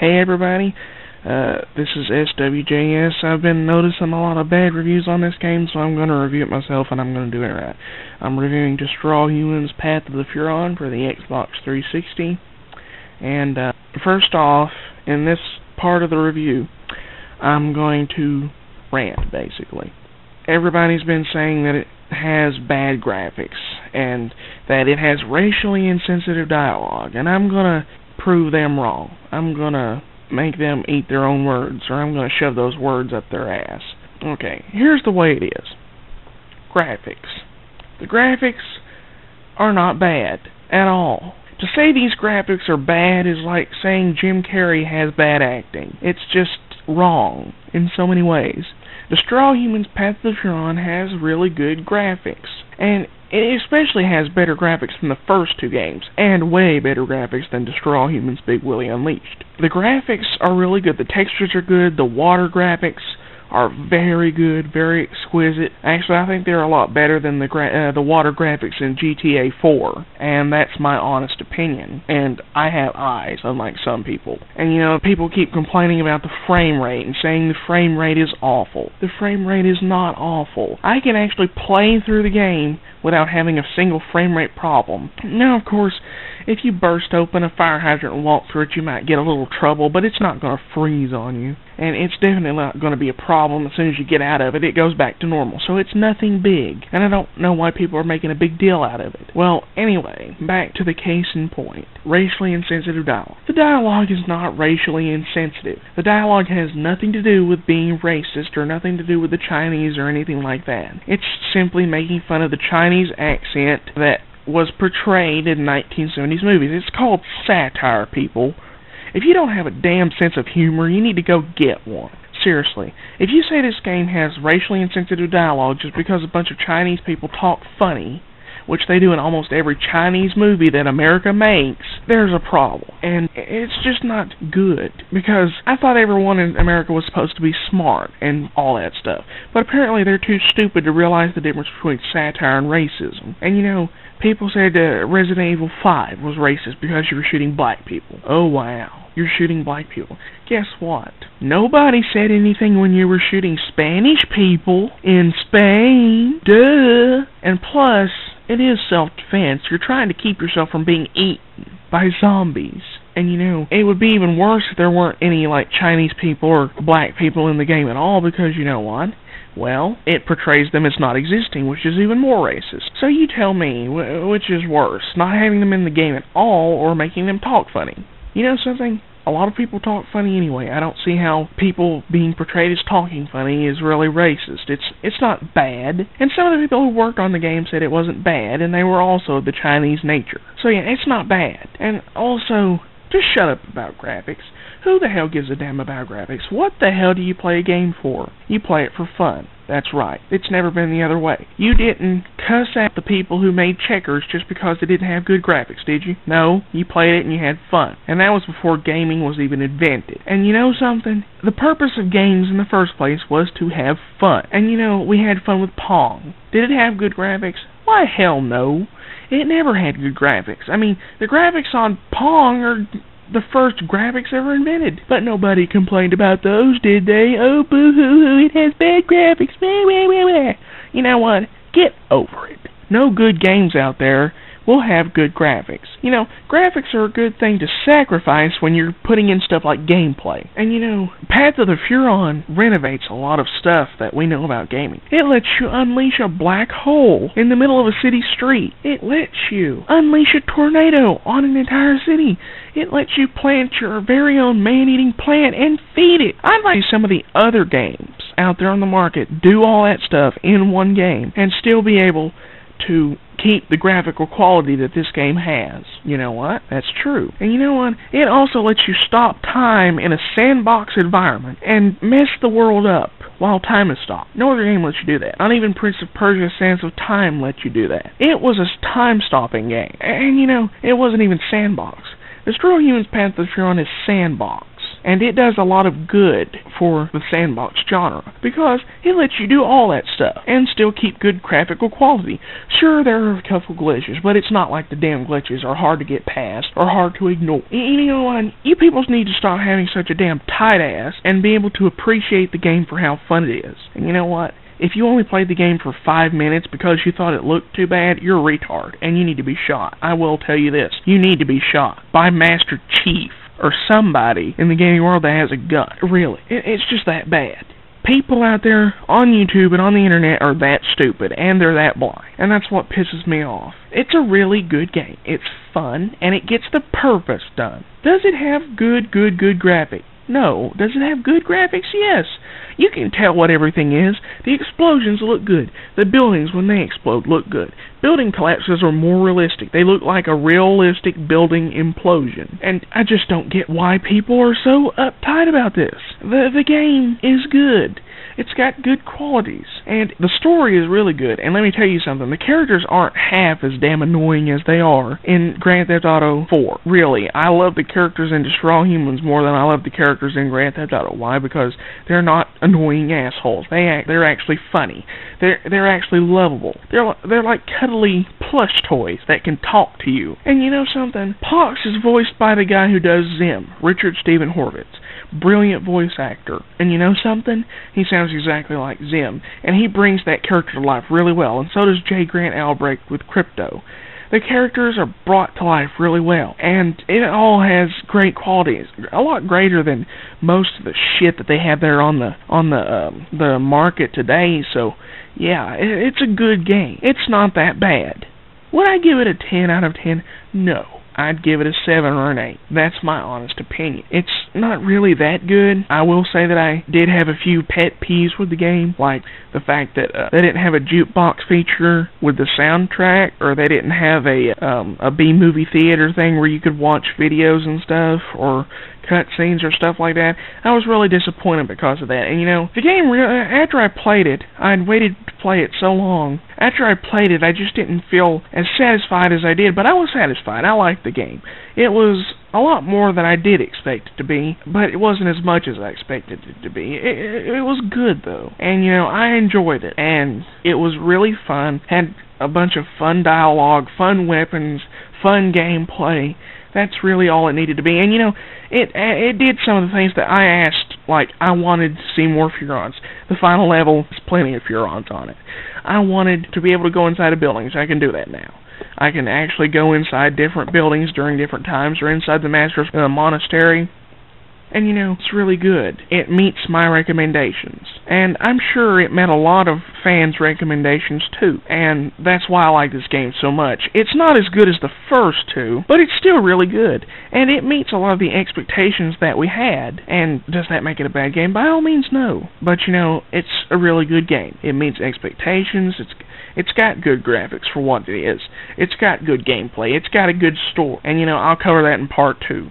Hey everybody, this is SWJS. I've been noticing a lot of bad reviews on this game, so I'm going to review it myself, and I'm going to do it right. I'm reviewing Destroy All Humans Path of the Furon for the Xbox 360. And first off, in this part of the review, I'm going to rant, basically. Everybody's been saying that it has bad graphics, and that it has racially insensitive dialogue, and I'm going to prove them wrong. I'm going to make them eat their own words, or I'm going to shove those words up their ass. Okay, here's the way it is. Graphics. The graphics are not bad at all. To say these graphics are bad is like saying Jim Carrey has bad acting. It's just wrong in so many ways. Destroy All Humans Path of the Furon has really good graphics, and it especially has better graphics than the first two games, and way better graphics than Destroy All Humans Big Willie Unleashed. The graphics are really good, the textures are good, the water graphics are very good, very exquisite. Actually, I think they're a lot better than the water graphics in GTA 4, and that's my honest opinion. And I have eyes, unlike some people. And you know, people keep complaining about the frame rate and saying the frame rate is awful. The frame rate is not awful. I can actually play through the game without having a single frame rate problem. Now, of course, if you burst open a fire hydrant and walk through it, you might get a little trouble, but it's not going to freeze on you. And it's definitely not going to be a problem. As soon as you get out of it, it goes back to normal. So it's nothing big. And I don't know why people are making a big deal out of it. Well, anyway, back to the case in point. Racially insensitive dialogue. The dialogue is not racially insensitive. The dialogue has nothing to do with being racist or nothing to do with the Chinese or anything like that. It's simply making fun of the Chinese accent that was portrayed in 1970s movies. It's called satire, people. If you don't have a damn sense of humor, you need to go get one. Seriously. If you say this game has racially insensitive dialogue just because a bunch of Chinese people talk funny, which they do in almost every Chinese movie that America makes, there's a problem. And it's just not good, because I thought everyone in America was supposed to be smart and all that stuff. But apparently they're too stupid to realize the difference between satire and racism. And you know, people said Resident Evil 5 was racist because you were shooting black people. Oh wow. You're shooting black people. Guess what? Nobody said anything when you were shooting Spanish people in Spain. Duh. And plus, it is self-defense. You're trying to keep yourself from being eaten by zombies. And you know, it would be even worse if there weren't any, like, Chinese people or black people in the game at all, because you know what? Well, it portrays them as not existing, which is even more racist. So you tell me, which is worse, not having them in the game at all or making them talk funny? You know something? A lot of people talk funny anyway. I don't see how people being portrayed as talking funny is really racist. It's not bad. And some of the people who worked on the game said it wasn't bad, and they were also of the Chinese nature. So yeah, it's not bad. And also, just shut up about graphics. Who the hell gives a damn about graphics? What the hell do you play a game for? You play it for fun. That's right. It's never been the other way. You didn't cuss at the people who made Checkers just because they didn't have good graphics, did you? No, you played it and you had fun. And that was before gaming was even invented. And you know something? The purpose of games in the first place was to have fun. And you know, we had fun with Pong. Did it have good graphics? Why, hell no. It never had good graphics. I mean, the graphics on Pong are the first graphics ever invented. But nobody complained about those, did they? Oh, boo-hoo-hoo, it has bad graphics. Blah, blah, blah, blah. You know what? Get over it. No good games out there will have good graphics. You know, graphics are a good thing to sacrifice when you're putting in stuff like gameplay. And you know, Path of the Furon renovates a lot of stuff that we know about gaming. It lets you unleash a black hole in the middle of a city street. It lets you unleash a tornado on an entire city. It lets you plant your very own man-eating plant and feed it. I'd like to see some of the other games out there on the market do all that stuff in one game and still be able to keep the graphical quality that this game has. You know what? That's true. And you know what? It also lets you stop time in a sandbox environment and mess the world up while time is stopped. No other game lets you do that. Not even Prince of Persia: Sands of Time lets you do that. It was a time-stopping game. And you know, it wasn't even sandbox. Destroy All Humans Path of the Furon is sandbox. And it does a lot of good for the sandbox genre, because it lets you do all that stuff and still keep good graphical quality. Sure, there are a couple glitches, but it's not like the damn glitches are hard to get past or hard to ignore. You know what? You people need to stop having such a damn tight ass and be able to appreciate the game for how fun it is. And you know what? If you only played the game for 5 minutes because you thought it looked too bad, you're a retard, and you need to be shot. I will tell you this. You need to be shot by Master Chief or somebody in the gaming world that has a gun. Really. It's just that bad. People out there on YouTube and on the internet are that stupid, and they're that blind, and that's what pisses me off. It's a really good game. It's fun, and it gets the purpose done. Does it have good graphics? No. Does it have good graphics? Yes. You can tell what everything is. The explosions look good. The buildings, when they explode, look good. Building collapses are more realistic. They look like a realistic building implosion. And I just don't get why people are so uptight about this. The game is good. It's got good qualities. And the story is really good. And let me tell you something. The characters aren't half as damn annoying as they are in Grand Theft Auto 4. Really. I love the characters in Destroy All Humans more than I love the characters in Grand Theft Auto. Why? Because they're not annoying assholes. They're actually funny. They're actually lovable. They're like cuddly plush toys that can talk to you. And you know something? Pox is voiced by the guy who does Zim, Richard Stephen Horvitz. Brilliant voice actor. And you know something? He sounds exactly like Zim, and he brings that character to life really well, and so does J. Grant Albrecht with Crypto. The characters are brought to life really well, and it all has great qualities, a lot greater than most of the shit that they have there on the market today. So yeah, it's a good game. It's not that bad. Would I give it a 10 out of 10? No. I'd give it a 7 or an 8. That's my honest opinion. It's not really that good. I will say that I did have a few pet peeves with the game, like the fact that they didn't have a jukebox feature with the soundtrack, or they didn't have a B-movie theater thing where you could watch videos and stuff, or cutscenes or stuff like that. I was really disappointed because of that. And you know, the game, after I played it, I'd waited to play it so long. After I played it, I just didn't feel as satisfied as I did, but I was satisfied. I liked the game. It was a lot more than I did expect it to be, but it wasn't as much as I expected it to be. It was good, though. And, you know, I enjoyed it. And it was really fun. Had a bunch of fun dialogue, fun weapons, fun gameplay. That's really all it needed to be. And, you know, it did some of the things that I asked. Like, I wanted to see more Furons. The final level has plenty of Furons on it. I wanted to be able to go inside of buildings. I can do that now. I can actually go inside different buildings during different times, or inside the Master's monastery. And, you know, it's really good. It meets my recommendations. And I'm sure it met a lot of fans' recommendations, too. And that's why I like this game so much. It's not as good as the first two, but it's still really good. And it meets a lot of the expectations that we had. And does that make it a bad game? By all means, no. But, you know, it's a really good game. It meets expectations. It's got good graphics for what it is. It's got good gameplay. It's got a good story. And, you know, I'll cover that in part 2.